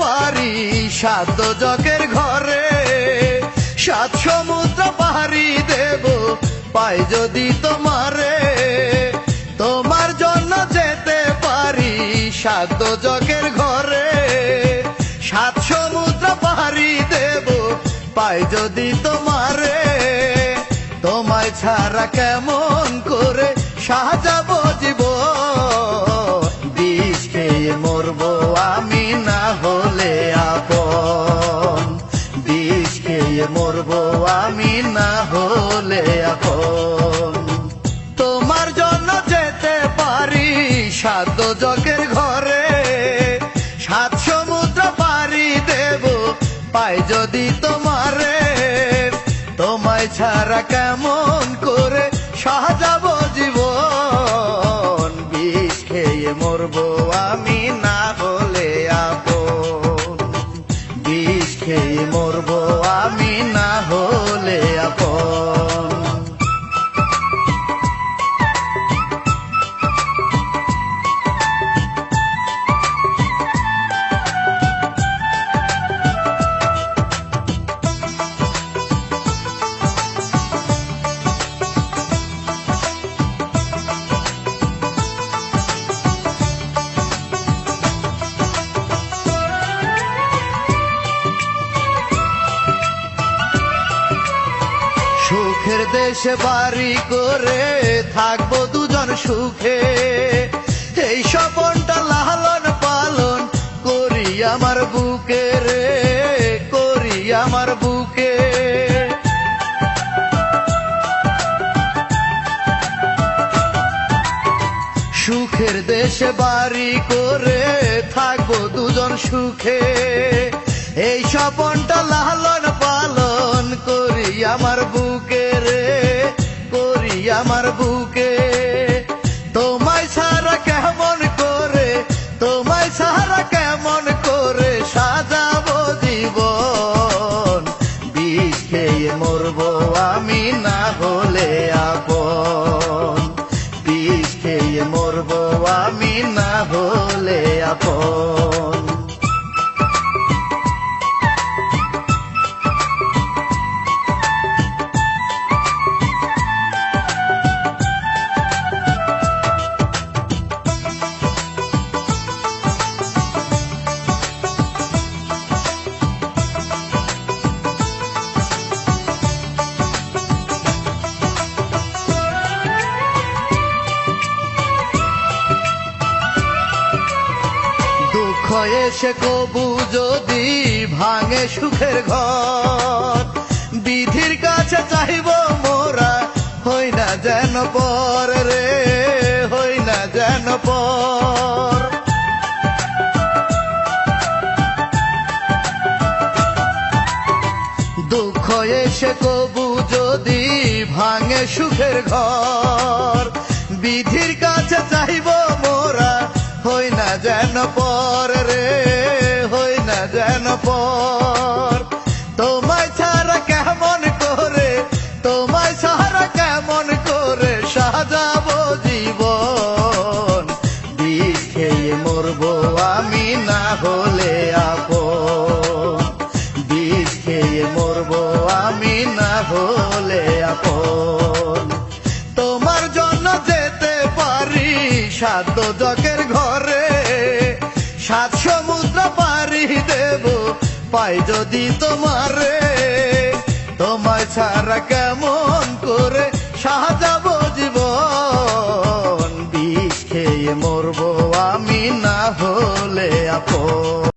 পারি সাত জগের ঘরে, সাত সমুদ্র পাহাড়ি দেব পাই যদি তোমারে। তোমার জন্য যেতে পারি সাত জগের ঘরে, সাত সমুদ্র পাহাড়ি দেব পাই যদি তোমারে। তোমায় ছাড়া কেমন করে সাজাবো জীবন, বিষ খেয়ে মরবো আমি না হলে আপন, বিষ খেয়ে মরবো আমি না হলে আপন। তোমার জন্য যেতে পারি সাত জগের ঘরে, সাত সমুদ্র পাড়ি দেব পাই যদি তোমারে। তোমায় ছাড়া কেমন করে সাজাবো জীবন, বিষ খেয়ে মরবো আমি না হলে আপন, বিষ খেয়ে মরবো আমি না হলে আপন। সুখের দেশে বাড়ি করে থাকবো দুজন সুখে, এই স্বপনটা লালন পালন করি আমার বুকে রে, করি আমার বুকে। সুখের দেশে বাড়ি করে থাকবো দুজন সুখে, এই স্বপনটা লালন পালন করি আমার বুকে রে, করি আমার বুকে। তোমায় ছাড়া কেমন করে, তোমায় ছাড়া কেমন করে সাজাবো জীবন, বিষ খেয়ে মরবো আমি না হলে আপন, বিষ খেয়ে মরবো আমি না হলে আপন। দুঃখ এসে কবু যদি ভাঙে সুখের ঘর, বিধির কাছে চাইব মোরা হই না যেন পর রে, হই না যেন পর। দুঃখ এসে কবু যদি ভাঙে সুখের ঘর, বিধির কাছে চাইব মোরা হই না যেন পর রে, হই না যেন পর। তোমায় ছাড়া কেমন করে, তোমায় ছাড়া কেমন করে সাজাবো জীবন, বিষ খেয়ে মরবো আমি না হলে আপন, বিষ খেয়ে মরবো আমি না হলে আপন। তোমার জন্য যেতে পারি সাত জগের ঘরে, সাত সমুদ্র পাড়ি দেব পাই যদি তোমারে। তোমায় ছাড়া কেমন করে সাজাবো জীবন, বিষ খেয়ে মরবো আমি না হলে আপন।